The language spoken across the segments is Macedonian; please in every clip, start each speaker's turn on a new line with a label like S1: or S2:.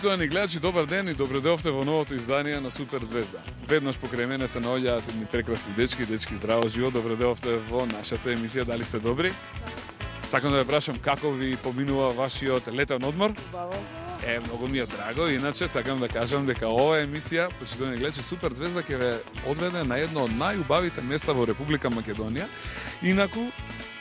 S1: Почитувани гледачи, добар ден и добре дојдовте во новото издание на Супер Звезда. Веднаш покрај мене се наоѓаат едни прекрасни дечки, здраво живо, добре дојдовте во нашата емисија. Дали сте добри? Сакам да ве прашам како ви поминува вашиот летен одмор?
S2: Убаво.
S1: Многу ми е драго, иначе сакам да кажам дека ова емисија, почитувани гледачи, Супер Звезда ќе ве одведе на едно од најубавите места во Република Македонија. Инаку,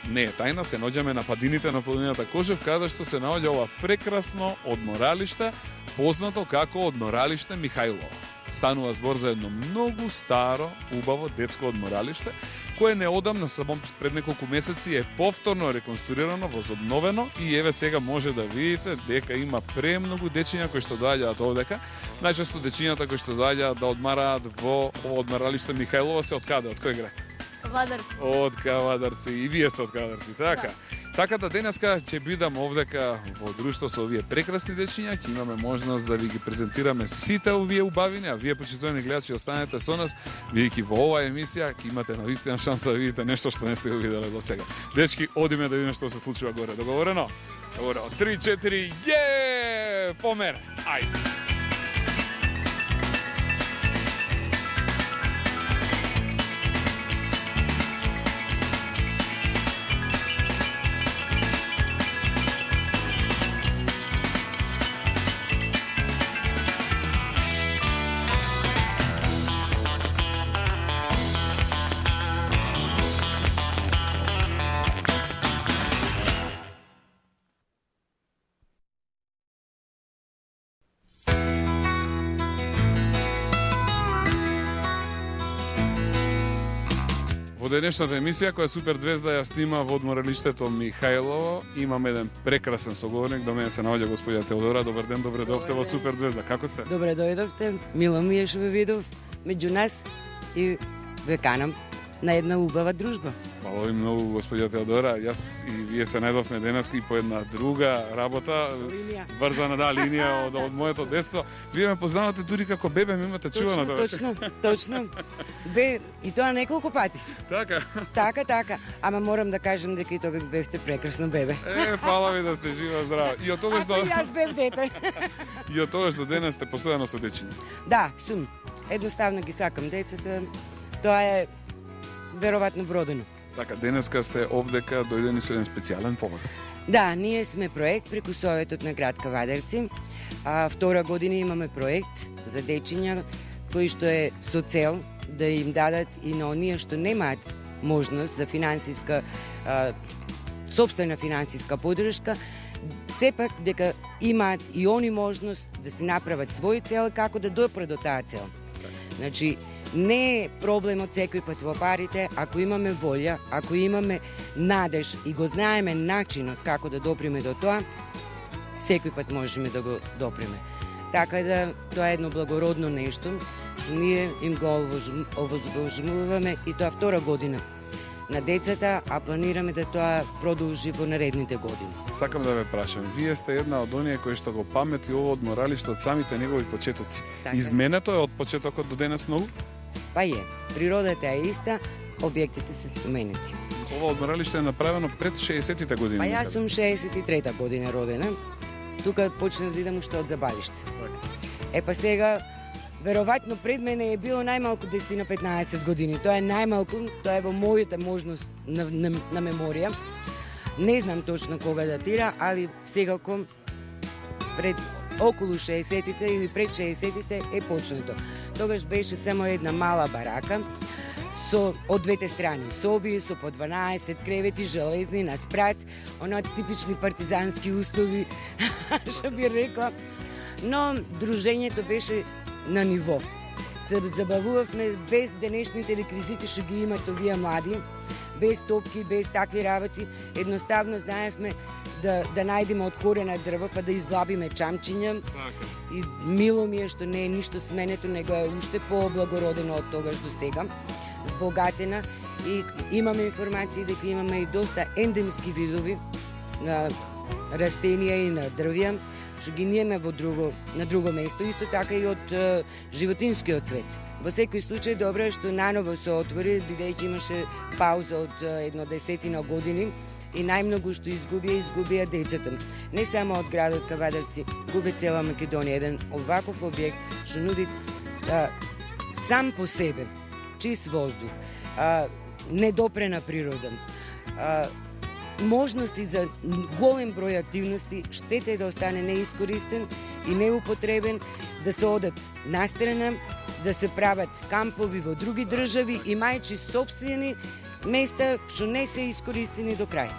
S1: не е тајна, се наоѓаме на падините на планината Кожев, каде што се наоѓа ова прекрасно одморалиште, познато како одморалиште Михајлово. Станува збор за едно многу старо, убаво детско одморалиште, кое неодамна, само пред неколку месеци, е повторно реконструирано, возобновено и еве сега може да видите дека има премногу дечиња кои што доаѓаат овдека. Најчесто дечињата кои што доаѓаат да одмараат во одморалиште Михајлово се од каде? Од кој град?
S2: Кавадарци.
S1: Од Кавадарци. И вие сте од Кавадарци, така?
S2: Да.
S1: Така да денеска ќе бидам овдека во друштво со овие прекрасни дечиња, ќе имаме можност да ви ги презентираме сите овие убавини, а вие, почитувани гледачи, останете со нас, бидејќи во оваа емисија ќе имате навистина шанса да видите нешто што не сте го виделе до сега. Дечки, одиме да видиме што се случува горе. Договорено? Договорено. 3-4, помер! Ајде! Во денешната емисија, која Супер Звезда ја снима во одморалиштето Михајлово, имам еден прекрасен соговорник. До мене се наоѓа господја Теодора. Добар ден, добре дојдовте во Супер Звезда. Како сте?
S3: Добре дојдовте. Мило ми е што ве видов меѓу нас и ве канам на една убава дружба.
S1: Фала ви многу, господја Теодора. Јас и вие се најдовме денеска и по една друга работа,
S3: Линија.
S1: врзана линија од моето детство. Вие ме познавате дури како бебе, ми имате чувано тоа.
S3: Точно. Бе, и тоа неколку пати.
S1: Така.
S3: Така. Ама морам да кажам дека и тогаш бевте прекрасно бебе.
S1: Фала ви да сте жива здрава. И од тогаш
S3: Ако и јас бев дете.
S1: И од тогаш до денес сте постојано со дечиња.
S3: Да, сум. Едноставно ги сакам децата. Тоа е веројатно вродено.
S1: Така, денеска сте овдека дојдени со еден специјален повод.
S3: Да, ние сме проект преку Советот на град Кавадарци. Втора година имаме проект за дечиња кои што е со цел да им дадат и на оние што немаат можност за сопствена финансиска поддршка, сепак дека имаат и они можност да си направат свој цел како да допрат до таа цел. Значи, не е проблемот секој пат во парите, ако имаме волја, ако имаме надеж и го знаеме начинот како да доприме до тоа, секој пат можеме да го доприме. Така да тоа е едно благородно нешто што ние им го овозможуваме и тоа втора година на децата, а планираме да тоа продолжи во наредните години.
S1: Сакам да ве прашам, вие сте една од оние кои што го памети ово одморалиште од самите негови почетоци.
S3: Така.
S1: Изменето е од почетокот до денес многу?
S3: Па е, природата е иста, објектите се споменати.
S1: Ова одморалиште е направено пред 60-тите години.
S3: Па јас сум 63-та година родена. Тука почнав да идам уште од забавиште. Па сега, веројатно пред мене е било најмалку 10 на 15 години. Тоа е најмалку, тоа е во мојата можност на меморија. Не знам точно кога датира, али секако пред околу 60-тите или пред 60-тите е почнато. Тогаш беше само една мала барака со од двете страни соби, со по 12 кревети, железни, на спрат, она типични партизански устови, што би рекла. Но дружењето беше на ниво. Се забавувавме без денешните реквизити што ги имат овие млади, без топки, без такви работи. Едноставно знаевме да најдеме од корена дрва па да изглабиме чамчиња. И мило ми е што не е ништо сменето, него е уште по-облагородено од тогаш до сега, збогатена, и имаме информации дека имаме и доста ендемски видови на растенија и на дрвја, што ги ниеме на друго место, исто така и од животинскиот свет. Во секој случај добро е што наново се отвори, бидејќи имаше пауза од едно 10 години и најмногу што изгубија децата. Не само од градот Кавадарци, губи цела Македонија. Еден оваков објект што нуди сам по себе чист воздух, недопрена природа, можности за голем број активности, штета е да остане неискористен и неупотребен, да се одат настрана, да се прават кампови во други држави, имајќи собствени места што не се искористени до крај.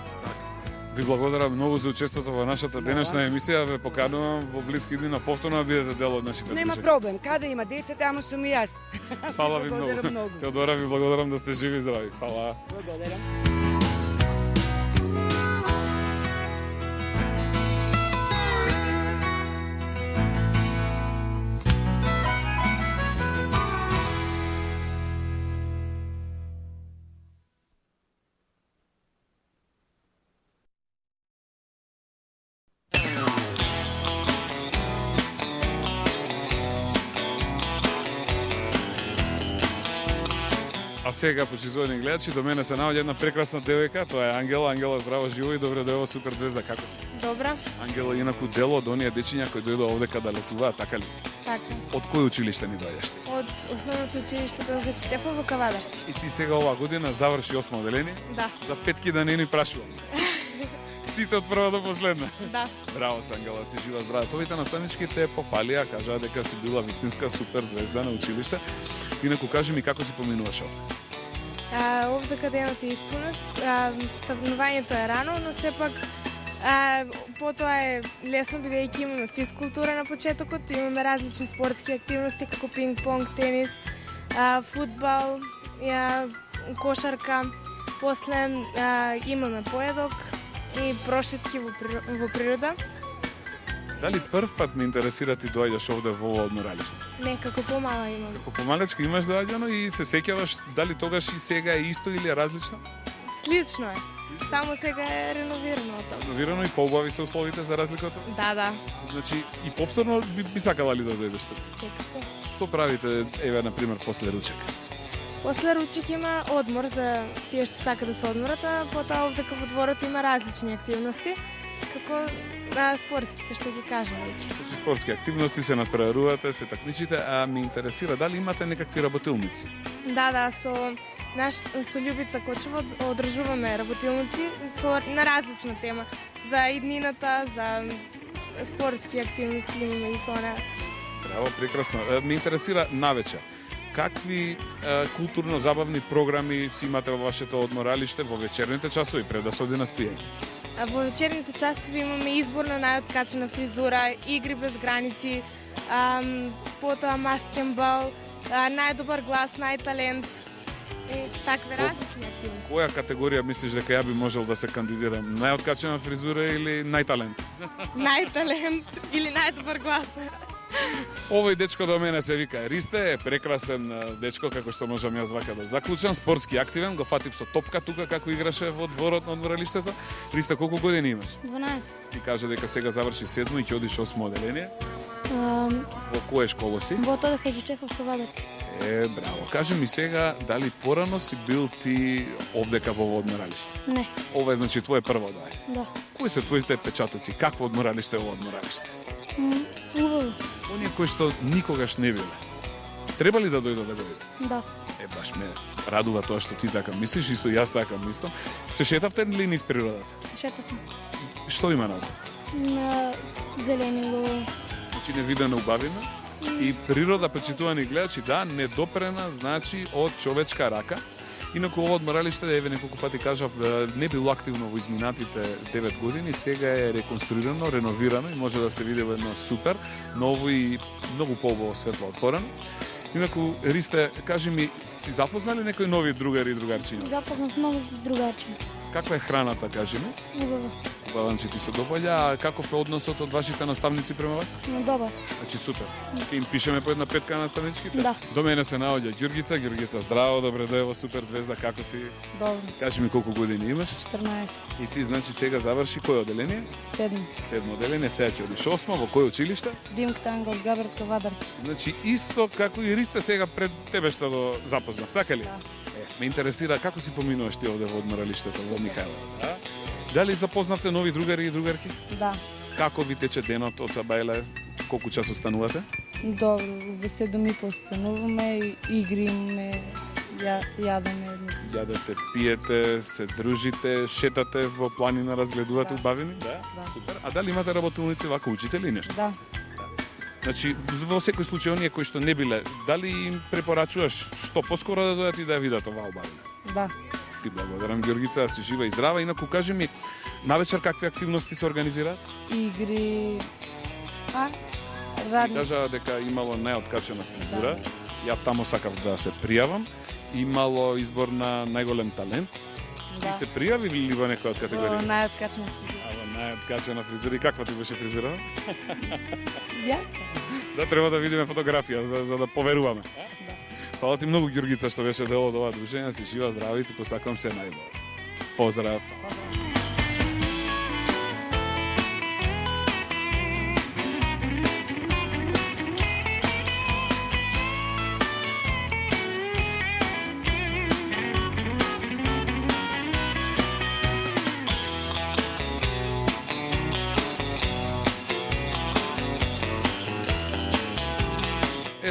S1: Ви благодарам многу за учеството во нашата денешна емисија. Ве поканувам во блиски дни на повторно да бидете дел од нашите
S3: Нема
S1: дружини.
S3: проблем, каде има деца, таму сум и јас.
S1: Фала ви
S3: Благодарам
S1: многу.
S3: многу.
S1: Теодора, ви благодарам да сте живи и здрави. Фала.
S3: Благодарам.
S1: А сега, почитувани гледачи, до мене се наоѓа една прекрасна девојка, тоа е Ангела. Ангела, здраво, живо и добре дојава Супер звезда, како си?
S2: Добра,
S1: Ангела, инаку дел од оние дечиња кои дојдоа овдека да летуваат, така ли?
S2: така.
S1: Од кој училиште ни доаѓаш ти?
S2: Од основното училиште Тонка Читефа во Кавадарци.
S1: И ти сега оваа година заврши 8 оделение,
S2: Да,
S1: за петки да не ни прашувам. Сите од прва до последна.
S2: да.
S1: Браво, Ангела, си жива здрава. Твоите наставнички те пофалија, кажаа дека си била вистинска супер звезда на училиште. Инаку кажи ми како си поминуваш овде?
S2: Овдека денот е исполнет. Ставнувањето е рано, но сепак потоа е лесно бидејќи имаме физкултура на почетокот, имаме различни спортски активности како пинг-понг, тенис, фудбал, кошарка. После имаме поедок и прошетки во природа.
S1: Дали прв пат ме интересира ти доаѓаш овде во ово одморалиште?
S2: Не, како помала имам.
S1: Како помалечка имаш доаѓано и се сеќаваш дали тогаш и сега е исто или е различно?
S2: Слично е. Само сега е реновирано од тоа.
S1: Реновирано и поубави се условите за разлика од тоа?
S2: Да, да.
S1: Значи и повторно би сакала ли да дојдеш тука?
S2: Секако.
S1: Што правите, еве, на пример, после ручек?
S2: После ручек има одмор за тие што сакаат да се одморат, а потоа овдека во дворот има различни активности, како спортските што ги кажа веќе.
S1: Значи, спортски активности, се надпреварувате, се такмичите, а ми интересира дали имате некакви работилници?
S2: Да, со Љубица Кочева одржуваме работилници на различна тема. За иднината, за спортски активности имаме и со неа.
S1: Браво, прекрасно. Ме интересира навечер. Какви културно-забавни програми си имате во вашето одморалиште во вечерните часови пред да се оди на спиење?
S2: Во вечерните часови имаме избор на најоткачена фризура, игри без граници, потоа маскен бал, најдобар глас, најталент и такви различни активности.
S1: Која категорија мислиш дека ја би можел да се кандидирам? Најоткачена фризура или најталент?
S2: Најталент или најдобар глас.
S1: Овој дечко до мене се вика Ристе, е прекрасен дечко, како што можам јас вака да заклучам, спортски активен, го фатив со топка тука како играше во дворот на одморалиштето. Ристе, колку години имаш?
S4: 12.
S1: И кажа дека сега заврши 7 и ќе одиш 8 оделение. Во кое школо си?
S4: Во тоа Хаџичев во Кавадарци.
S1: Браво. Кажи ми сега, дали порано си бил ти овдека во одморалиште?
S4: Не,
S1: Ова е значи твое прво дај.
S4: да.
S1: Кои се твоите печатоци? Какво одморалиште е ово одморалиште?
S4: Убаво.
S1: Оние кои што никогаш не биле. Треба ли да дојдат да го видат?
S4: Да.
S1: Баш ме радува тоа што ти така мислиш, исто и јас така мислам. Се шетавте ли низ природата?
S4: Се шетавме
S1: Што има на
S4: на зелени лугови.
S1: Значи невидена убавина и природа, почитувани гледачи, да, недопрена, значи од човечка рака. Инаку ово одморалиште, еве неколку пати кажав, не било активно во изминатите 9 години, сега е реконструирано, реновирано и може да се види во едно супер, ново и многу поубаво светло отпорено. Инаку, Ристе, кажи ми, си запознали некои нови другари и другарчиња?
S4: Запознав многу другарчи.
S1: Каква е храната, кажи ми?
S4: Убаво.
S1: Баванче ти се допаѓа, а каков е односот од вашите наставници према вас?
S4: Но добар.
S1: Значи супер. Ќе им пишеме по една петка на наставничките?
S4: Да.
S1: До мене се наоѓа Ѓургица. Ѓургица, здраво, добре дојава Супер звезда, како си?
S4: Добро.
S1: Кажи ми колку години имаш?
S4: 14.
S1: И ти значи сега заврши кој оделение?
S4: 7.
S1: 7 оделение, сега ќе одиш 8, во кој училиште?
S4: Димка Ангел, Габрет Кавадарци.
S1: Значи исто како и Ристе сега пред тебе што го запознав, така ли?
S4: Да.
S1: Ме интересира како си поминуваш ти овде во одморалиштето во Михајлово, да? Дали запознавте нови другари и другарки?
S4: Да.
S1: Како ви тече денот од Сабајле? Колку час останувате?
S4: Добро, во 7:30 стануваме, игри имаме, јадеме едно.
S1: Јадете, пиете, се дружите, шетате во планина, разгледувате
S4: Да.
S1: убавини? Да.
S4: Да.
S1: Супер. А дали имате работилници вака, учите ли нешто?
S4: Да.
S1: Значи, во секој случај, оние кои што не биле, дали им препорачуваш што поскоро да дојдат и да ја видат оваа убавина?
S4: Да.
S1: Ти благодарам, Георгица, да си жива и здрава. Инаку, кажи ми, навечер какви активности се организираат?
S4: Игри.
S1: Ти
S4: Радни.
S1: кажа дека имало најоткачена фризура. Ја таму сакав да се пријавам. Имало избор на најголем талент.
S4: Да.
S1: И се пријави ли во некоја од
S4: Во
S1: категорија?
S4: најоткачна фризура.
S1: А во најоткачена фризура. И каква ти беше фризура?
S4: Ја?
S1: Да, треба да видиме фотографија за да поверуваме.
S4: Да.
S1: Фала ти многу, Георгица, што беше дел од оваа дружење. Си жива, здрава и ти посакувам се најдобро. Поздрав.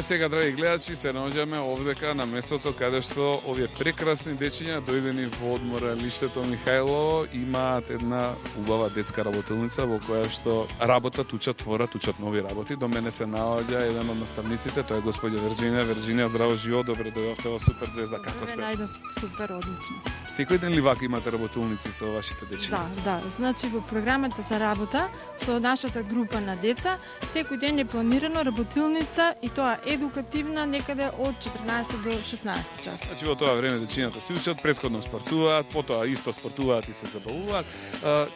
S1: Сега, драги гледачи, се наоѓаме овдека на местото каде што овие прекрасни дечиња дојдени во одморалиштето Михајлово имаат една убава детска работилница во која што работат, учат, творат, учат нови работи. До мене се наоѓа еден од наставниците, тоа е господја Вирџинија. Вирџинија, здраво живо, добре дојдовте во Супер Звезда. Како сте?
S5: Најдов супер, одлично.
S1: Секој ден ли вака имате работилници со вашите дечиња?
S5: Да. Значи во програмата за работа со нашата група на деца, секој ден е планирано работилница и тоа едукативна некаде од 14 до 16 часа.
S1: Значи во тоа време дечињата се учат, претходно спортуваат, потоа исто спортуваат и се забавуваат.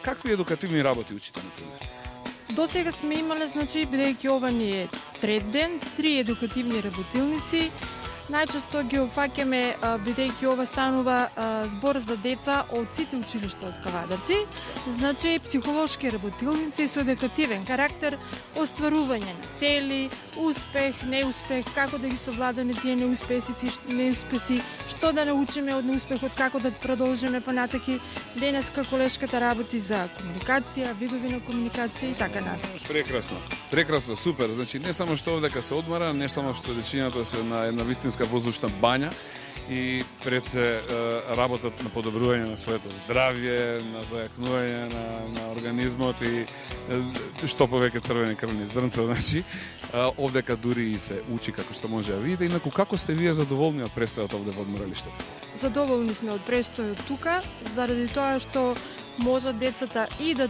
S1: Какви едукативни работи учите, например?
S5: До сега сме имале, значи, бидејќи ова ни е трет ден, 3 едукативни работилници. Најчесто ги опфаќаме, бидејќи ова станува збор за деца од сите училишта од Кавадарци, значи психолошки работилници со едукативен карактер, остварување на цели, успех, неуспех, како да ги совладаме тие неуспеси, што да научиме од неуспехот, како да продолжиме понатаки. Денеска колешката работи за комуникација, видови на комуникација и така натаму.
S1: Прекрасно, супер. Значи не само што овдека се одмара, не само што дечињата се на една вистинска воздушна бања и пред се работат на подобрување на своето здравје, на зајакнување на организмот и што повеќе црвени крвни зрнца, значи овдека дури и се учи како што може да видите. Инаку како сте вие задоволни од престојот овде во одморалиштето?
S5: Задоволни сме од престојот тука, заради тоа што можат децата и да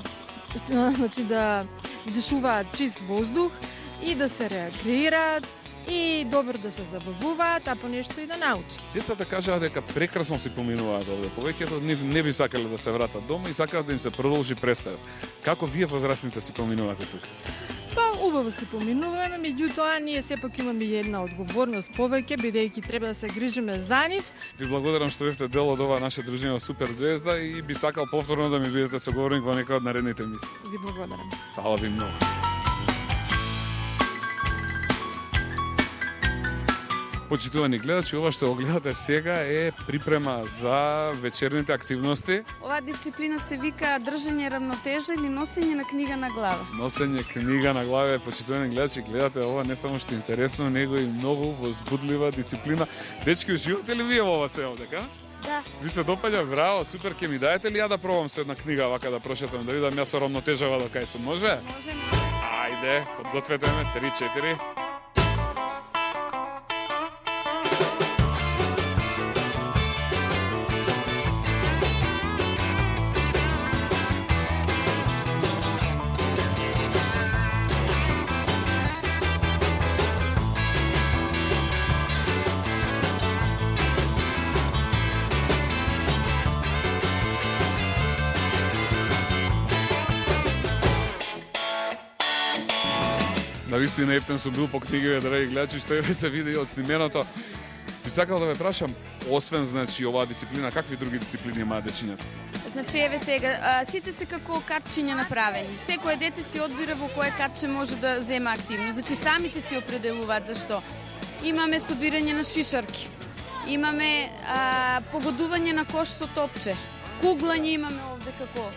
S5: дишуваат чист воздух и да се рекреираат и добро да се забавуваат, а понешто и да научат.
S1: Децата кажаат дека прекрасно си поминуваат овде. Повеќето од нив не би сакале да се вратат дома и сакаат да им се продолжи престојот. Како вие возрастните си поминувате тука?
S5: Па, убаво се поминуваме, меѓутоа ние сепак имаме една одговорност повеќе, бидејќи треба да се грижиме за нив.
S1: Ви благодарам што бевте дел од ова наша дружина Супер Звезда и би сакал повторно да ми бидете соговорник во некоја од наредните емисии.
S5: Ви благодарам.
S1: Фала ви многу. Почитувани гледачи, ова што го гледате сега е припрема за вечерните активности.
S6: Оваа дисциплина се вика држање равнотежа или носење на книга на глава.
S1: Носење книга на глава, почитувани гледачи, гледате ова не само што е интересно, него и многу возбудлива дисциплина. Дечки, уживате ли вие во ова се овдека?
S6: Да.
S1: Ви се допаѓа, браво, супер, ке ми даете ли ја да пробам со една книга вака да прошетам, да видам ја со равнотежава до кај сум, може?
S6: Можеме.
S1: Ајде, подгответе ме, 3-4. Навистина ефтен сум бил по книгиве, драги гледачи, што еве се види од снименото. Би сакал да ве прашам, освен значи оваа дисциплина, какви други дисциплини имаат дечињата?
S6: Значи, еве сега, сите се како катчиња направени. Секое дете си одбира во кое катче може да зема активно. Значи, самите си определуваат зашто. Имаме собирање на шишарки, имаме погодување на кош со топче, куглање имаме овде како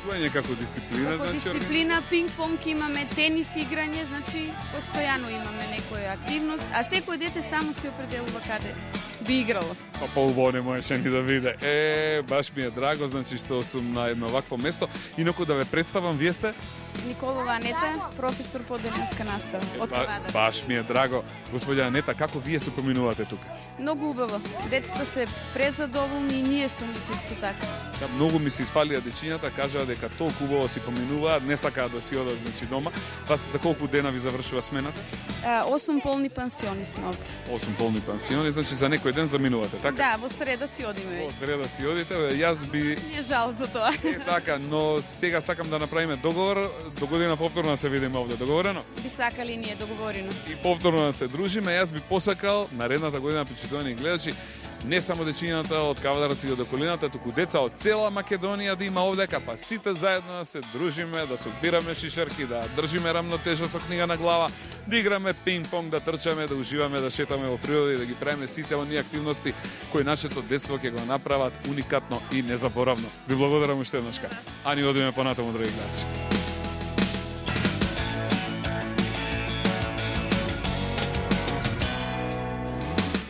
S1: Плување како дисциплина,
S6: Како
S1: значи
S6: дисциплина, пинг-понг имаме, тенис играње, значи постојано имаме некоја активност, а секој дете само се определува каде би играло.
S1: па поубаво не можеше ни да виде. Баш ми е драго, значи што сум на едно вакво место. Инаку да ве представам, вие сте?
S6: Николова Анета, професор по деленска настава од Канада.
S1: Баш ми е драго. Господја Анета, како вие се поминувате тука?
S6: Многу убаво. Децата се презадоволни и ние сум исто така.
S1: Да, многу ми се изфалија дечињата, кажаа дека толку убаво си поминуваат, не сакаат да си одат значи дома. Па за колку дена ви завршува смената?
S6: 8 полни пансиони сме овде.
S1: 8 полни пансиони, значи за некој ден заминувате, така?
S6: Да, во среда си одиме
S1: Во
S6: веќе.
S1: среда си одите, јас би
S6: Не е жал за тоа.
S1: така, но сега сакам да направиме договор, до година повторно да се видиме овде, договорено?
S6: Би сакали ние договорено.
S1: И повторно да се дружиме, јас би посакал наредната година, почитувани гледачи, не само дечињата од Кавадарци до околината, туку деца од цела Македонија да има овдека, па сите заедно да се дружиме, да собираме шишерки, да држиме рамнотежа со книга на глава, да играме пинг-понг, да трчаме, да уживаме, да шетаме во природа и да ги правиме сите оние активности кои нашето детство ќе го направат уникатно и незаборавно. Ви благодарам уште еднашка. А ни одиме понатаму, драги гледачи.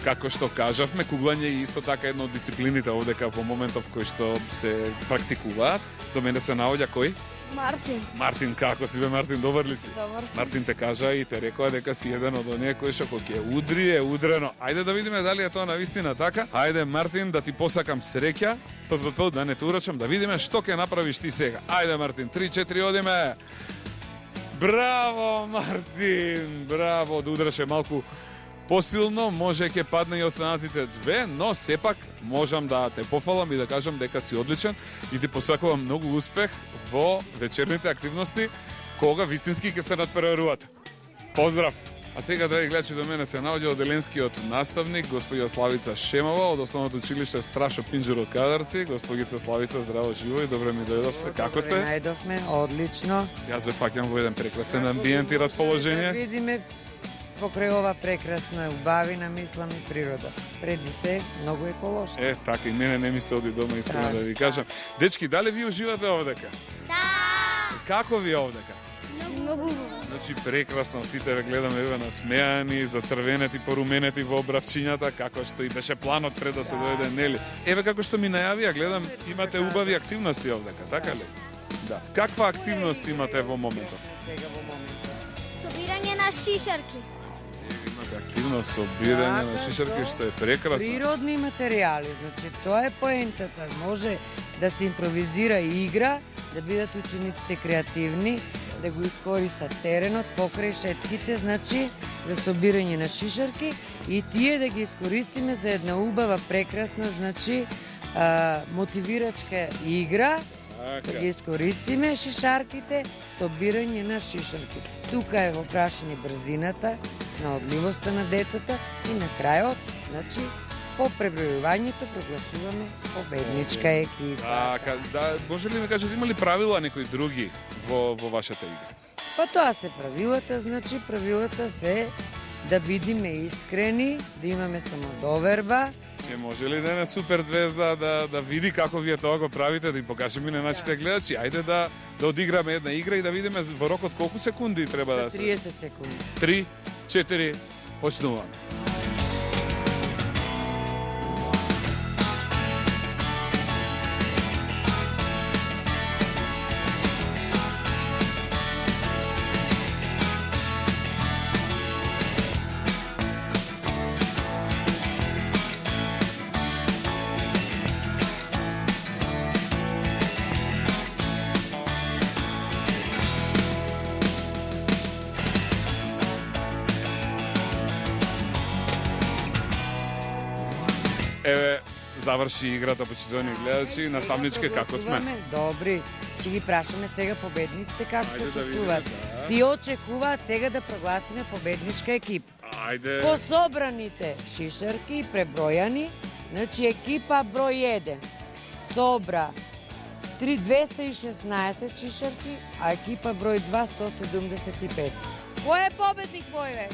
S1: Како што кажавме, куглање е исто така една од дисциплините овдека во моментов кои што се практикуваат. До мене се наоѓа кој?
S2: Мартин.
S1: Мартин, како си бе Мартин, добар ли си?
S2: Добар си.
S1: Мартин те кажа и те рекоа дека си еден од оние кои што кога ќе удри е удрено. Ајде да видиме дали е тоа навистина така. Ајде Мартин, да ти посакам среќа. ППП, да не те урачам, да видиме што ќе направиш ти сега. Ајде Мартин, 3-4 одиме. Браво Мартин, браво, да удраше малку посилно, може ќе падне и останатите две, но сепак можам да те пофалам и да кажам дека си одличен и ти посакувам многу успех во вечерните активности кога вистински ќе се надпреварувате. Поздрав! А сега, драги гледачи, до мене се наоѓа оделенскиот наставник, господја Славица Шемова од Основното училиште Страшо Пинџур од Кадарци. Господица Славица, здраво, живо и добре ми дојдовте. Како сте?
S3: Најдовме, одлично.
S1: Јас ве фаќам во еден прекрасен амбиент и
S3: Да
S1: расположение.
S3: видиме покрај ова прекрасна убавина, мислам и природа. Преди се, многу еколошки.
S1: Така и мене не ми се оди дома, искрено
S3: Так,
S1: да ви кажам. Дечки, дали ви уживате овдека? Да! Како ви е овдека?
S2: Многу.
S1: Значи, прекрасно, сите ве гледаме еве насмеани, зацрвенети, поруменети во обравчињата, како што и беше планот пред да се дојде, нели? Еве како што ми најавија, гледам, имате убави активности овдека, така ли? Да. Каква активност имате во моментот?
S3: Сега во моментот.
S2: Собирање на шишарки.
S1: Имате активност собирање на
S3: Така,
S1: шишарки,
S3: со
S1: што е прекрасно.
S3: Природни материјали, значи тоа е поентата. Може да се импровизира и игра, да бидат учениците креативни, да го искористат теренот покрај шетките, значи за собирање на шишарки и тие да ги искористиме за една убава, прекрасна, значи мотивирачка игра, да ги искористиме шишарките, собирање на шишарки. Тука е во прашање брзината, снаодливоста на децата и на крајот, значи, по пребројувањето прогласуваме победничка екипа.
S1: Така, да, може ли ми кажете, има ли правила некои други во вашата игра?
S3: Па тоа се правилата, значи правилата се да бидиме искрени, да имаме самодоверба.
S1: Не може ли да е супер звезда да види како вие тоа го правите, да им покажеме на нашите гледачи? Ајде да одиграме една игра и да видиме во рок од колку секунди треба да се...
S3: 30 секунди.
S1: 3, 4, почнуваме. Еве, заврши играта, почитувани гледачи, наставничке, како сме?
S3: Добри. Ќе ги прашаме сега победниците како
S1: Ајде
S3: се
S1: да
S3: чувствуваат.
S1: видиме, да.
S3: Тие очекуваат сега да прогласиме победничка екипа.
S1: Ајде.
S3: По собраните шишарки и пребројани, значи екипа број 1 собра 216 шишарки, а екипа број 2 175. Кој е победник војве?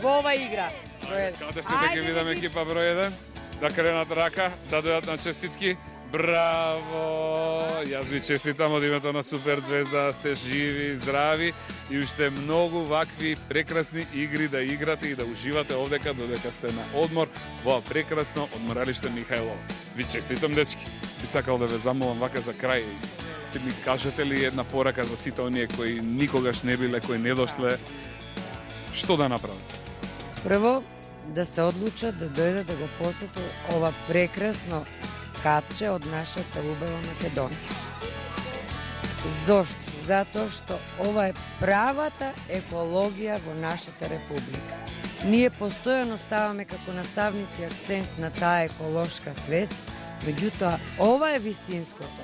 S3: Во ова игра. Број еден.
S1: Каде се ќе видам екипа број 1? Да кренат рака, да дојдат на честитки. Браво! Јас ви честитам од името на Супер Звезда, сте живи, здрави и уште многу вакви прекрасни игри да играте и да уживате овдека додека сте на одмор во прекрасно одморалиште Михајлово. Ви честитам, дечки. Би сакал да ве замолам вака за крај. Ќе ми кажете ли една порака за сите оние кои никогаш не биле, кои не дошле, што да направат?
S3: Прво, да се одлучат да дојдат да го посетат ова прекрасно катче од нашата убава Македонија. Зошто? Затоа што ова е правата екологија во нашата република. Ние постојано ставаме како наставници акцент на таа еколошка свест, меѓутоа ова е вистинското.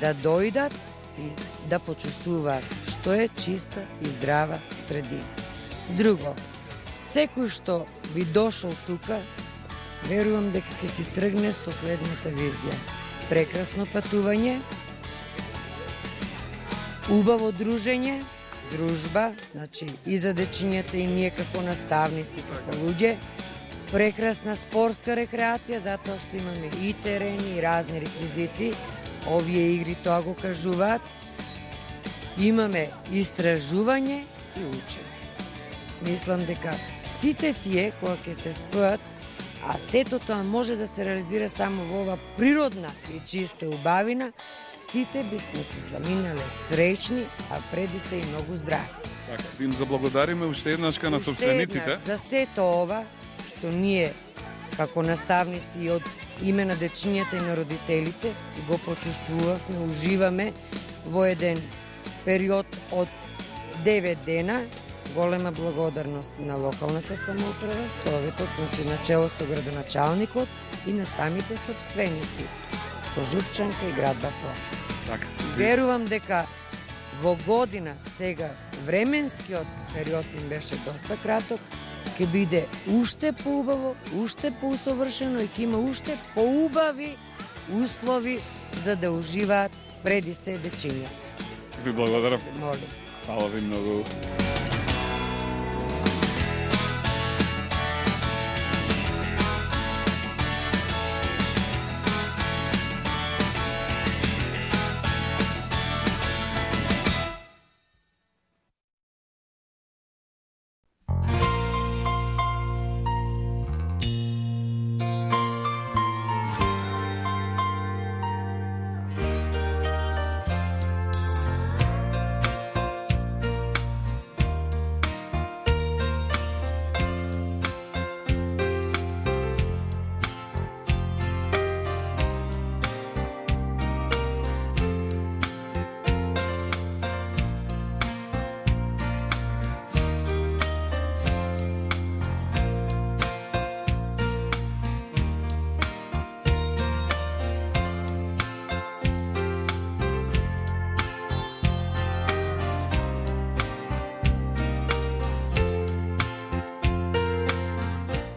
S3: Да дојдат и да почувствуваат што е чиста и здрава средина. Друго, секој што би дошол тука, верувам дека ќе си тргне со следната визија. Прекрасно патување, убаво дружење, дружба, значи и за дечињата и ние како наставници, како луѓе, прекрасна спортска рекреација, затоа што имаме и терени и разни реквизити, овие игри тоа го кажуваат, имаме истражување и учење. Мислам дека сите тие кога ќе се спојат, а сето тоа може да се реализира само во ова природна и чиста убавина, сите бисме се заминале среќни, а преди се и многу здрави.
S1: Така, да им заблагодариме уште еднашка на собствениците.
S3: За сето ова што ние како наставници и од име на дечињата и на родителите го почувствувавме, уживаме во еден период од 9 дена. Голема благодарност на локалната самоуправа, советот, значи начело со градоначалникот и на самите собственици, Кожупчанка и град Бакова.
S1: Така.
S3: Верувам дека во година сега временскиот период им беше доста краток, ќе биде уште поубаво, уште поусовршено и ќе има уште поубави услови за да уживаат преди се дечињата.
S1: Ви благодарам.
S3: Молим.
S1: Фала ви многу.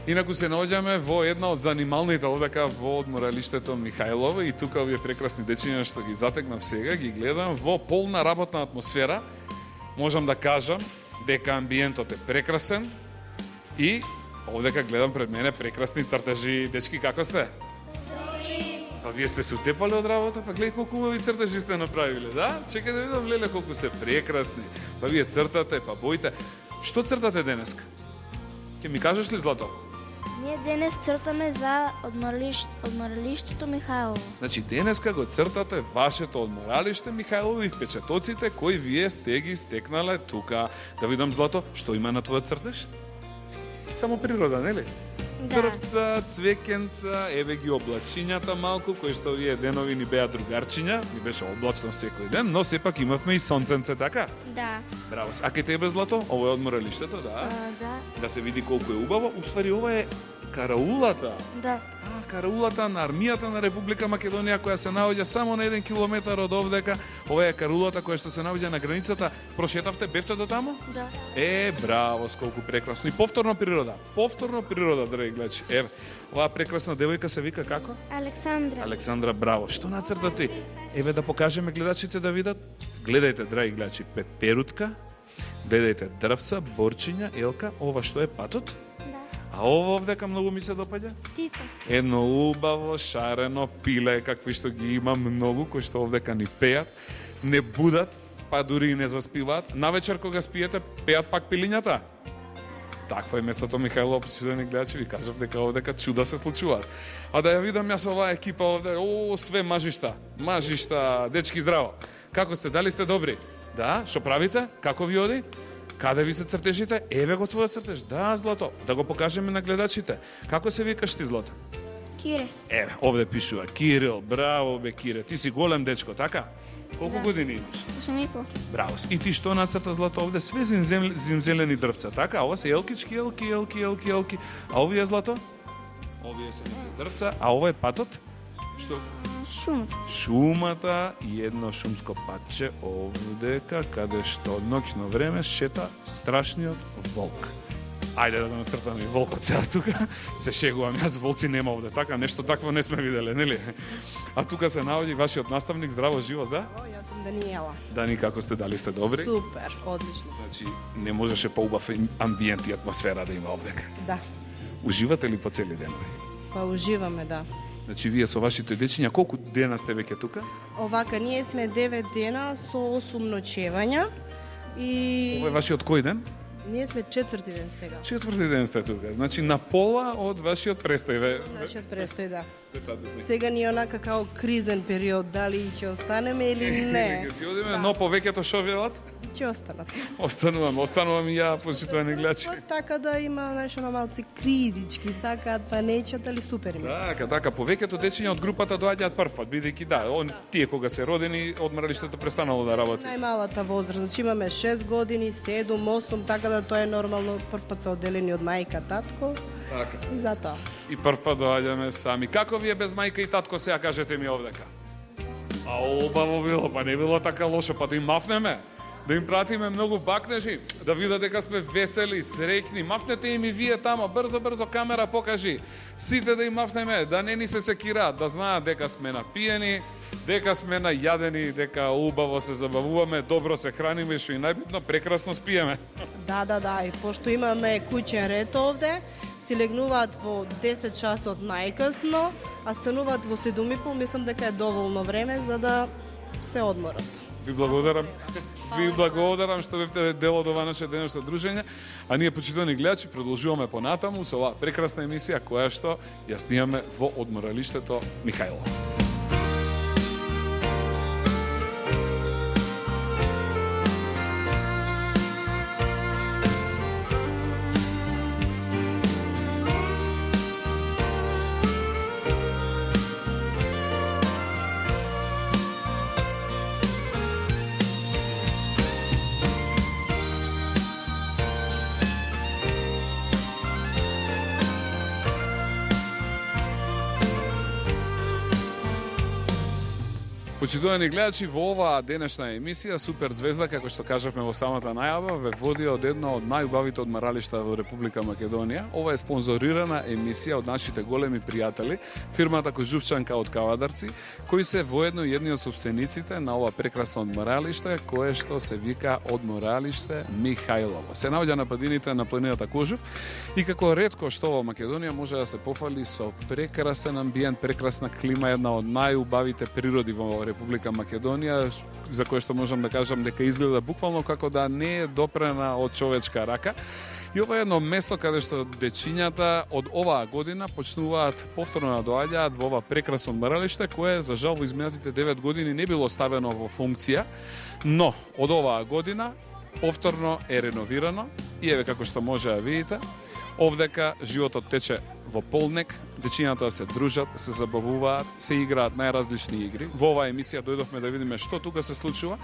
S1: Инаку се наоѓаме во една од занималните овдека во одморалиштето Михајлово и тука овие прекрасни дечиња што ги затекнав сега, ги гледам во полна работна атмосфера. Можам да кажам дека амбиентот е прекрасен и овдека гледам пред мене прекрасни цртежи. Дечки, како сте? Па вие сте се утепали од работа, па гледај колку убави цртежи сте направиле, да? Чекај да видам, леле, колку се прекрасни. Па вие цртате, па боите. Што цртате денеска? Ќе ми кажеш ли, Злато?
S7: Ние денес цртаме за одморалиштето Михајлово.
S1: Значи, денеска го цртате вашето одморалиште Михајлово и впечатоците кои вие сте ги стекнале тука. Да видам, Злато, што има на твојот цртеж? Само природа, нели?
S7: Да.
S1: Дрвца, цвекенца, еве ги облачињата малку, кои што овие денови ни беа другарчиња, ни беше облачно секој ден, но сепак имавме и сонценце, така?
S7: Да.
S1: Браво. А кај тебе, Злато? Ово е одморалиштето, да?
S7: Да.
S1: Да се види колку е убаво. Уствари, ова е караулата.
S7: Да.
S1: Караулата на армијата на Република Македонија, која се наоѓа само на 1 километар од овдека. Ова е караулата која што се наоѓа на границата. Прошетавте, бевте до таму?
S7: Да.
S1: Браво, сколку прекрасно. И повторно природа, драги гледачи. Еве, оваа прекрасна девојка се вика како?
S7: Александра.
S1: Александра, браво. Што нацрта ти? Еве да покажеме гледачите да видат. Гледајте, драги гледачи, перутка, гледајте дрвца, борчиња, елка. Ова што е патот?
S7: Да.
S1: А ово овдека многу ми се допаѓа?
S7: Птица.
S1: Едно убаво, шарено пиле, какви што ги има многу, кои што овдека ни пеат, не будат, па дури и не заспиваат. Навечер кога спиете, пеат пак пилињата. Такво е местото, Михајло, почитувани гледачи, ви кажав дека овдека чуда се случуваат. А да ја видам јас оваа екипа овде, све мажишта, дечки здраво. Како сте, дали сте добри? Да, што правите? Како ви оди? Каде ви се цртежите? Еве го твојот цртеж. Да, Злато, да го покажеме на гледачите. Како се викаш ти, Злато?
S7: Кире.
S1: Еве, овде пишува Кирил, браво бе Кире, ти си голем дечко, така? Колку
S7: Да.
S1: години имаш?
S7: 8,5.
S1: Браво. И ти што нацрта, Злато, овде све зимзелени дрвца, така? Ова се елкички, елки. А овие, Злато? Овие се неки дрвца, а ова е патот? Што?
S7: Шумата.
S1: Шумата и едно шумско патче овдека, каде што од ноќно време шета страшниот волк. Ајде да го нацртаме и волкот сега тука. Се шегувам, јас волци нема овде, така, нешто такво не сме виделе, нели? А тука се наоѓа и вашиот наставник, здраво, живо за?
S8: Јас сум Даниела.
S1: Дани, како сте, дали сте добри?
S8: Супер, одлично.
S1: Значи, не можеше поубав амбиент и атмосфера да има овдека.
S8: Да,
S1: Уживате ли по цели денови?
S8: па уживаме, да.
S1: Значи, вие со вашите дечиња, колку дена сте веќе тука?
S8: Овака, ние сме 9 дена со 8 ночевања и
S1: Ова е вашиот кој ден?
S8: ние сме 4ти ден сега.
S1: Четврти ден сте тука. Значи, на пола од вашиот престој.
S8: Нашиот престој, да.
S1: Сега
S8: Сега ни е онака као кризен период, дали ќе останеме или не.
S1: Ќе си одиме, но повеќето шо велат?
S8: Ќе останат.
S1: Останувам и ја, почитувани гледачи.
S8: Па така да има нешто на малци кризички, сакаат па нечат, али супер им.
S1: Така, повеќето дечиња од групата доаѓаат прв пат, бидејќи тие кога се родени, одморалиштето престанало да работи.
S8: Најмалата возраст, значи имаме 6 години, 7, 8, така да тоа е нормално, прв пат се одделени од мајка, татко,
S1: Така.
S8: и затоа.
S1: И прв пат доаѓаме сами. Како ви е без мајка и татко, сега кажете ми овдека? А обаво било, па не било така лошо, па да им мафнеме. Да им пратиме многу бакнежи, да видат дека сме весели, среќни. Мафнете им и вие тамо, брзо камера покажи. Сите да им мафнеме, да не ни се секираат, да знаат дека сме напиени, дека сме најадени, дека убаво се забавуваме, добро се храниме, што и најбитно прекрасно спиеме.
S8: Да, и пошто имаме куќен ред овде, си легнуваат во 10 часот најкасно, а стануваат во 7:30, мислам дека е доволно време за да се одморат.
S1: Ви благодарам што бевте дел од ова наше денешно дружење, а ние, почитувани гледачи, продолжуваме понатаму со оваа прекрасна емисија која што ја снимаме во одморалиштето Михајло. Почитувани гледачи, во оваа денешна емисија Супер Звезда, како што кажавме во самата најава, ве води од едно од најубавите одморалишта во Република Македонија. Ова е спонзорирана емисија од нашите големи пријатели, фирмата Кожувчанка од Кавадарци, кои се воедно едни од собствениците на ова прекрасно одморалиште, кое што се вика Одморалиште Михајлово. Се наоѓа на падините на планината Кожув и како ретко што во Македонија може да се пофали со прекрасен амбиент, прекрасна клима, една од најубавите природи во Република Македонија, за кој што можам да кажам дека изгледа буквално како да не е допрена од човечка рака. И ова е едно место каде што дечињата од оваа година почнуваат повторно да доаѓаат во ова прекрасно одморалиште, кое за жал во изминатите 9 години не било ставено во функција, но од оваа година повторно е реновирано и еве како што може да видите, овдека животот тече во полнек, дечињата се дружат, се забавуваат, се играат најразлични игри. Во оваа емисија дојдовме да видиме што тука се случува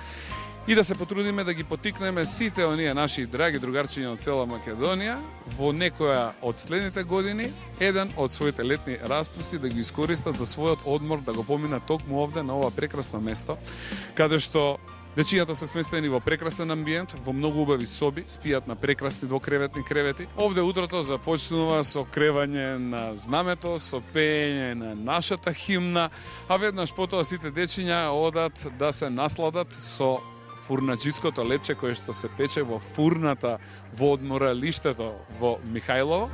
S1: и да се потрудиме да ги потикнеме сите оние наши драги другарчиња од цела Македонија во некоја од следните години еден од своите летни распусти да ги искористат за својот одмор, да го поминат токму овде на ова прекрасно место, каде што дечињата се сместени во прекрасен амбиент, во многу убави соби, спијат на прекрасни двокреветни кревети. Овде утрото започнува со кревање на знамето, со пеење на нашата химна, а веднаш потоа сите дечиња одат да се насладат со фурнаџиското лепче кое што се пече во фурната во одморалиштето во Михајлово.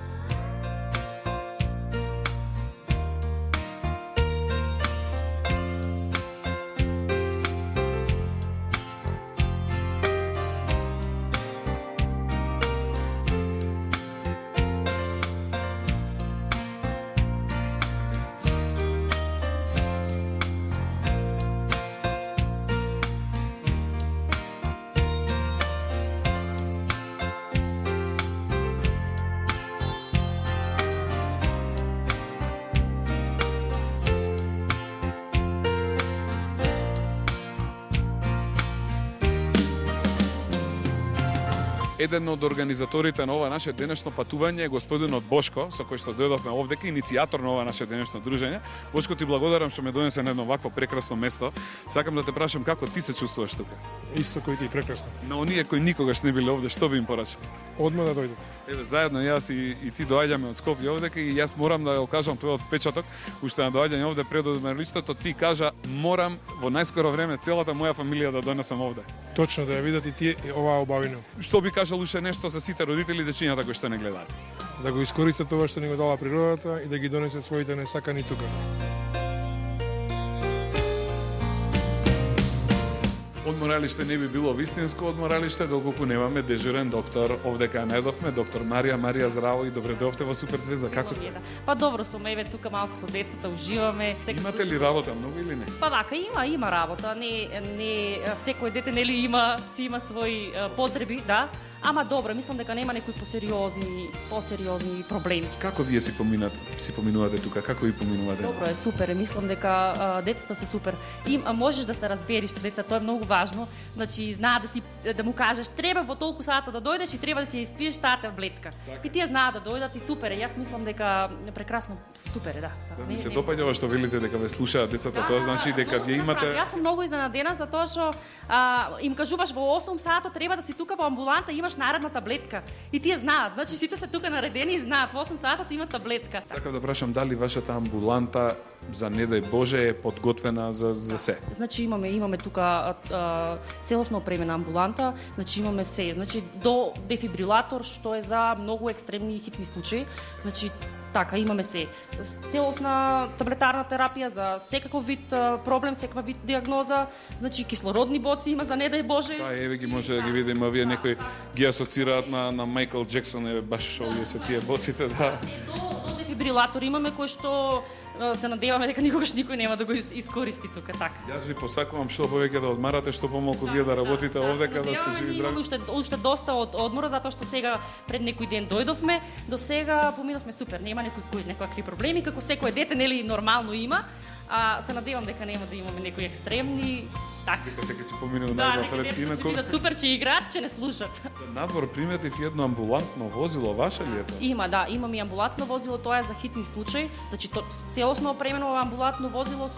S1: Еден од организаторите на ова наше денешно патување е господинот Бошко, со кој што дојдовме овдека, иницијатор на ова наше денешно дружење. Бошко, ти благодарам што ме донесе на едно вакво прекрасно место. Сакам да те прашам како ти се чувствуваш тука?
S9: Исто кој ти прекрасно.
S1: На оние кои никогаш не биле овде, што би им порачал?
S9: Одма да дојдат.
S1: Еве, заедно јас и ти доаѓаме од Скопје овдека и јас морам да го кажам твојот впечаток, уште на доаѓање овде пред одморалиштето, ти кажа морам во најскоро време целата моја фамилија да донесам овде.
S9: Точно да ја видат и тие оваа убавина.
S1: Што би кажал уште нешто за сите родители и дечињата кои што не гледаат?
S9: Да го искористат тоа што ни го дала природата и да ги донесат своите несакани тука.
S1: Одморалиште не би било вистинско одморалиште доколку немаме дежурен доктор. Овдека најдовме доктор Марија. Марија, здраво и добре дојдовте во Супер Звезда. Како сте?
S10: Па добро сум, еве тука малку со децата уживаме.
S1: Имате ли работа многу или не?
S10: Па вака има работа, не секој дете нели има свои потреби, да. Ама добро, мислам дека нема некои посериозни проблеми.
S1: Како вие си поминувате тука? Како ви поминувате?
S10: Добро е, супер. Мислам дека децата се супер. Можеш да се разбериш со децата, тоа е многу важно. Значи, знаат да му кажеш треба во толку сата да дојдеш и треба да си ја испиеш таа таблетка. И тие знаат да дојдат и супер е. Јас мислам дека прекрасно, супер е, да.
S1: Да, ми се допаѓа што велите дека ве слушаат децата, тоа значи дека вие имате.
S10: Јас сум многу изненадена за тоа што им кажуваш во 8 сато треба да си тука во амбуланта, имаш наредна таблетка. И тие знаат, значи сите се тука наредени и знаат, во 8 сата имат таблетка.
S1: Сакам да прашам дали вашата амбуланта за не дај Боже е подготвена за се.
S10: Значи имаме тука целосно опремена амбуланта, значи имаме се, значи до дефибрилатор што е за многу екстремни и хитни случаи. Значи така, имаме се. Целосна таблетарна терапија за секаков вид проблем, секаква вид диагноза. Значи кислородни боци има за не дај Боже.
S1: Да, еве ги може да ги видиме, вие некои ги асоцираат на Майкл Джексон, еве баш овие се тие боците, да.
S10: До дефибрилатор имаме кој што се надеваме дека никогаш никој нема да го искористи тука така.
S1: Јас ви посакувам што повеќе да одмарате, што помалку вие да работите овдека, да сте живи здрави.
S10: Уште доста од одмора затоа што сега пред некој ден дојдовме, до сега поминавме супер, нема некој кој знае какви проблеми, како секое дете нели нормално има. Се надевам дека нема да имаме некои екстремни така.
S1: Дека секој си поминува
S10: да,
S1: најнапред.
S10: Инаку видат супер че играат, че не слушат.
S1: Надвор приметив едно амбулантно возило, ваше ли е тоа?
S10: Имам и амбулантно возило, тоа е за хитни случаи. Значи целосно опремено амбулантно возило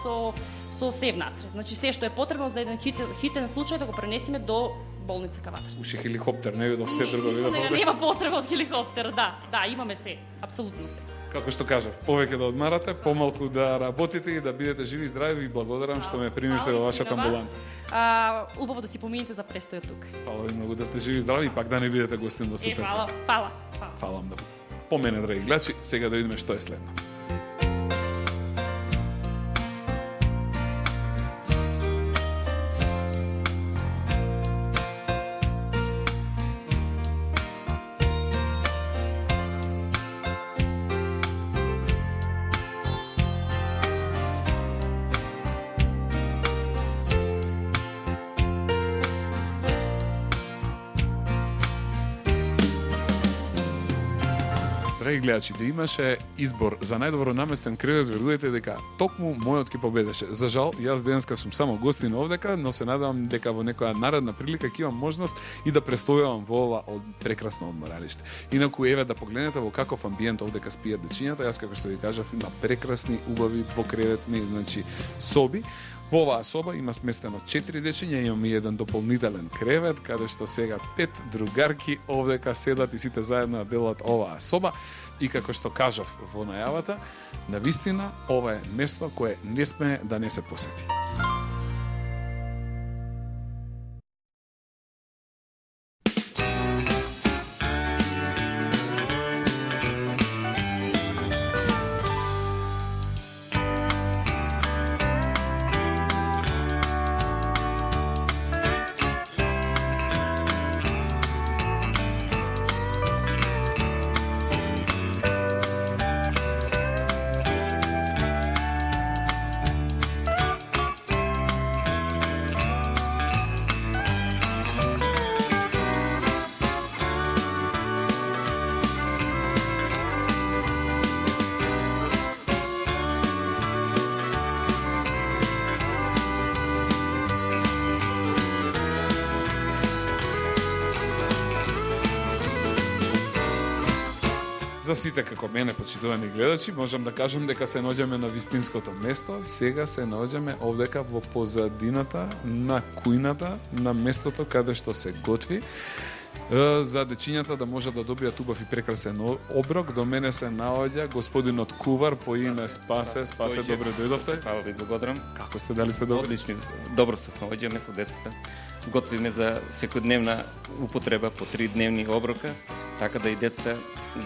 S10: со се внатре. Значи се што е потребно за еден хитен случај да го пренесеме до болница Каватарска.
S1: Уште хеликоптер, не видов се друго видов.
S10: Мислам дека нема потреба од хеликоптер, да, имаме се, апсолутно се.
S1: Како што кажав, повеќе да одмарате, помалку да работите и да бидете живи и здрави. Ви благодарам што ме примивте во вашата амбуланта.
S10: Убаво да си помините за престојот тука.
S1: Фала ви многу да сте живи и здрави и пак да не бидете гостин во Супер Звезда.
S10: Фала.
S1: Фала многу. По мене, драги гледачи, сега да видиме што е следно. Драги гледачи, да имаше избор за најдобро наместен кревет, верувате дека токму мојот ќе победеше. За жал, јас денеска сум само гостин овдека, но се надевам дека во некоја наредна прилика ќе имам можност и да престојувам во ова прекрасно одморалиште. Инаку еве да погледнете во каков амбиент овдека спијат дечињата, јас како што ви кажав, има прекрасни, убави, двокреветни, значи соби. Во оваа соба има сместено 4 дечиња, имаме еден дополнителен кревет, каде што сега 5 другарки овдека седат и сите заедно делат оваа соба. И како што кажав во најавата, навистина ова е место кое не сме да не се посети. за сите како мене, почитувани гледачи, можам да кажам дека се наоѓаме на вистинското место. Сега се наоѓаме овдека во позадината на кујната, на местото каде што се готви. За дечињата да можат да добијат убав и прекрасен оброк. До мене се наоѓа господинот кувар по име Спасе. Спасе, добре дојдовте.
S11: Фала ви, благодарам.
S1: Како сте, дали сте добри?
S11: Одлични. Добро се снаоѓаме со децата. Готвиме за секојдневна употреба по 3 дневни оброка, така да и децата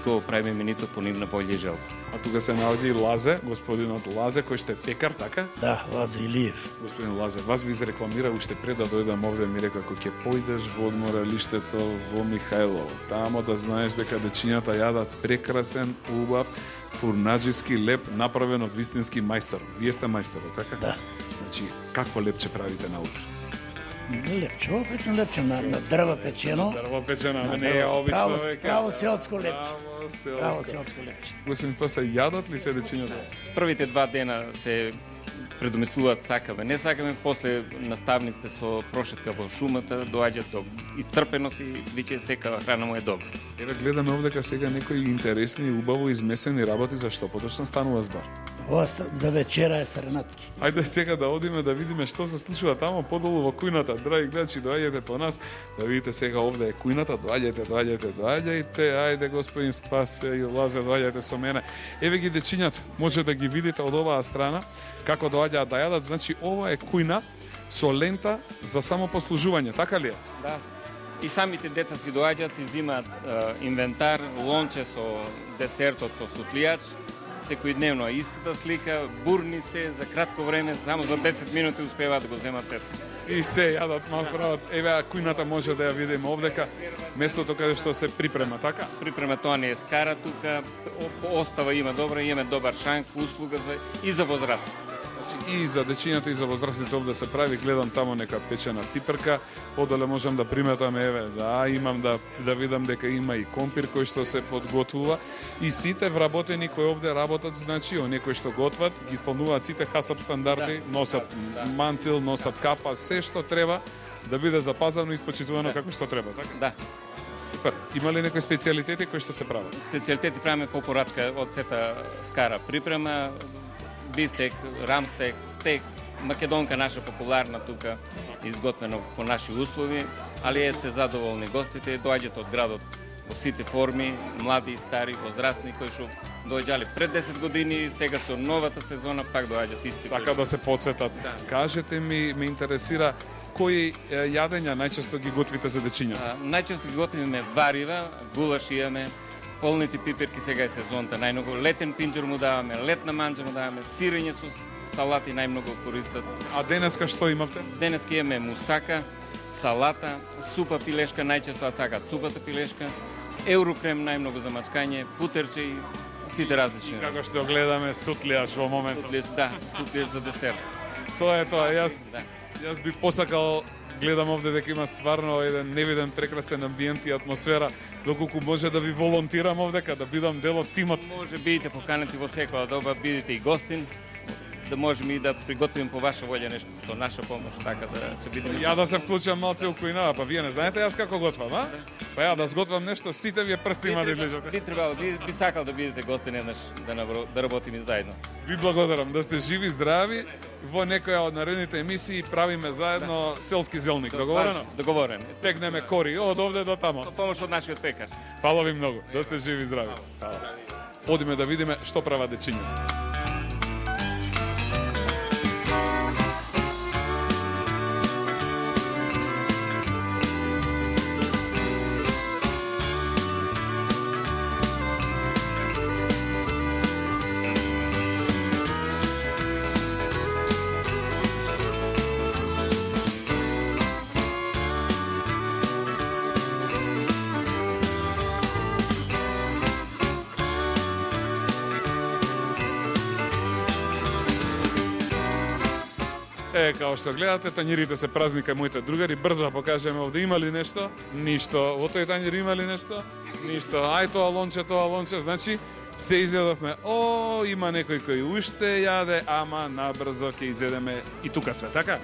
S11: го правиме менито по нивна волја и желба.
S1: А тука се наоѓа и Лазе, господинот Лазе, кој што е пекар, така?
S12: Да, Лазе Илиев.
S1: Господин Лазе, вас ви изрекламира уште пред да дојдам овде, ми река, ако ќе појдеш во одморалиштето во Михајлово, тамо да знаеш дека дечињата јадат прекрасен, убав, фурнаџиски леп, направен од вистински мајстор. Вие сте мајсторот, така?
S12: Да.
S1: Значи, какво лепче правите на утре?
S12: Лепче, опечено лепче, на дрва печено.
S1: Дрво печено, не е обично веќе.
S12: Право селско лепче. Право
S1: Селско.
S12: селско лепче.
S1: Господин Паса, јадат ли се дечињата?
S11: Првите 2 дена се предумислуваат сакаме, не сакаме, после наставниците со прошетка во шумата доаѓаат до исцрпеност и виќе секава храна му е добра.
S1: Еве гледаме овдека сега некои интересни, убаво измесени работи, за што поточно станува збор.
S12: Ова за вечера е саренатки.
S1: Ајде сега да одиме да видиме што се случува тамо подолу во кујната. Драги гледачи, доаѓајте по нас, да видите сега овде е кујната, доаѓајте. Ајде господин Спасе и Лазе, доаѓајте со мене. Еве ги дечињата, може да ги видите од оваа страна како доаѓаат да јадат. Значи ова е кујна со лента за самопослужување, така ли е?
S11: Да. И самите деца си доаѓаат, си взимаат инвентар, лонче со десертот со сутлијач, секојдневно е истата слика, бурни се за кратко време, само за 10 минути успеваат да го земат сето.
S1: И се јадат малку прават. Еве кујната може да ја видиме овдека, местото каде што се припрема, така?
S11: Припрема тоа не е скара тука, остава има добра, имаме добар шанк, услуга и за возрастни.
S1: И за дечињата и за возрастните овде се прави, гледам тамо нека печена пиперка, подоле можам да приметам, еве, да, имам да видам дека има и компир кој што се подготвува и сите вработени кои овде работат, значи, оние кои што готват, ги исполнуваат сите хасап стандарди, носат мантил, носат капа, се што треба да биде запазено и испочитувано како што треба, така?
S11: Да.
S1: Супер. Има ли некои специјалитети кои што се прават?
S11: Специјалитети правиме по порачка од сета скара припрема, бифтек, рамстек, стек, македонка наша популарна тука, изготвена по наши услови, али е се задоволни гостите, доаѓаат од градот во сите форми, млади, стари, возрастни, кои што доаѓале пред 10 години, сега со новата сезона пак доаѓаат исти.
S1: Сака да се подсетат. Да. Кажете ми, ме интересира, кои јадења најчесто ги готвите за дечињата?
S11: Најчесто ги готвиме варива, гулаш имаме, полните пиперки, сега е сезонта, најмногу летен пинџер му даваме, летна манџа му даваме, сирење со салати најмногу користат.
S1: А денеска што имавте?
S11: Денеска имаме мусака, салата, супа пилешка, најчесто сакаат супата пилешка, еурокрем најмногу за мачкање, путерче и сите различни.
S1: Како што гледаме сутлијаш во моментот.
S11: Сутлијаш за десерт.
S1: Тоа е тоа, јас би посакал, гледам овде дека има стварно еден невиден прекрасен амбиент и атмосфера, доколку може да ви волонтирам овдека, да бидам дел од тимот.
S11: Може бидете поканети во секоја доба, бидете и гостин, да можеме и да приготвиме по ваша волја нешто со наша помош, така да ќе бидеме.
S1: Ја да се вклучам малце у кујнава, па вие не знаете јас како готвам, а? Па ја да сготвам нешто, сите вие прсти има да излежате.
S11: Би требало, би сакал да бидете гостин еднаш, да работиме заедно.
S1: Ви благодарам, да сте живи, здрави, во некоја од наредните емисии правиме заедно селски зелник. Договорено?
S11: Договорено.
S1: Тегнеме кори од овде до тамо.
S11: Со помош од нашиот пекар.
S1: Фала ви многу, да сте живи, здрави. Одиме да видиме што прават дечињата. Као што гледате, тањирите се празни кај моите другари. Брзо да покажеме овде има ли нешто? Ништо. Во тој тањир има ли нешто? Ништо. Ај тоа лонче. Значи, се изедовме. О, има некој кој уште јаде, ама набрзо ќе изедеме и тука све, така?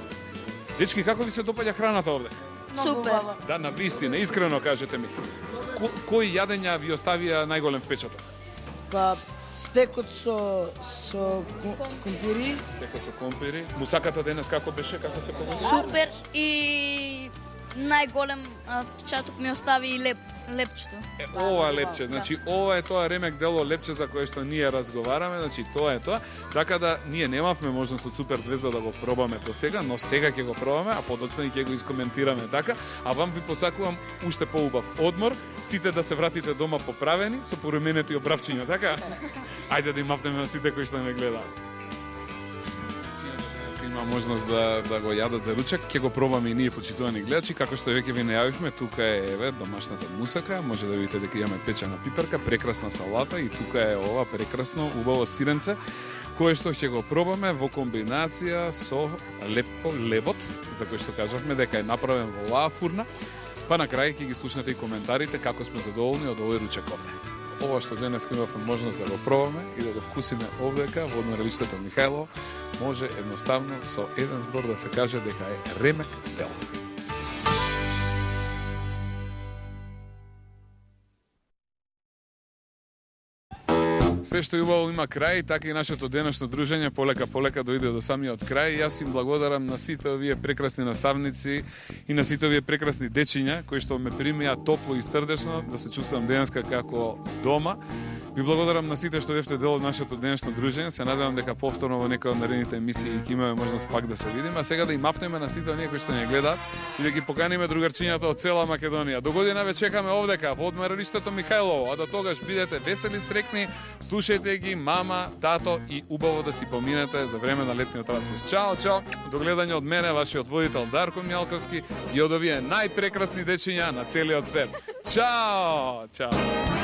S1: Дечки, како ви се допаѓа храната овде?
S6: Супер.
S1: Да, на вистина, искрено кажете ми. Кои јадења ви оставија најголем впечаток?
S12: Па стекот со компири.
S1: Стекот со компири. Мусаката денес како беше, како се повеќе?
S13: Супер и најголем впечаток ми остави и лепчето.
S1: Ова лепче, значи ова е тоа ремек дело лепче за кое што ние разговараме, значи тоа е тоа. Така да ние немавме можност од Супер Звезда да го пробаме до сега, но сега ќе го пробаме, а подоцна ќе го искоментираме така. А вам ви посакувам уште поубав одмор, сите да се вратите дома поправени со поруменето и обравчиња, така? Ајде да им мавтеме на сите кои што не гледаат. Има можност да го јадат за ручек, ќе го пробаме и ние, почитувани гледачи, како што веќе ви најавивме, тука е еве домашната мусака, може да видите дека имаме печена пиперка, прекрасна салата и тука е ова прекрасно убаво сиренце, кое што ќе го пробаме во комбинација со лебот, за кој што кажавме дека е направен во оваа фурна, па на крај ќе ги слушнете и коментарите како сме задоволни од овој ручек овде. Ова што денес имавме можност да го пробаме и да го вкусиме овдека во одморалиштето Михајлово, може едноставно со еден збор да се каже дека е ремек дело. Се што е убаво има крај, така и нашето денешно дружење полека дојде до самиот крај. Јас им благодарам на сите овие прекрасни наставници и на сите овие прекрасни дечиња кои што ме примија топло и срдечно, да се чувствувам денеска како дома. Ви благодарам на сите што бевте дел од нашето денешно дружење. Се надевам дека повторно во некоја од наредните емисии ќе имаме можност пак да се видиме. А сега да им мафнеме на сите оние кои што не гледаат и да ги поканиме другарчињата од цела Македонија. До година ве чекаме овдека во одморалиштето Михајлово, а до тогаш бидете весели, срекни, слушајте ги мама, тато и убаво да си поминете за време на летниот распуст. Чао, чао. До гледање од мене, вашиот водител Дарко Мјалковски и од овие најпрекрасни дечиња на целиот свет. Чао, чао.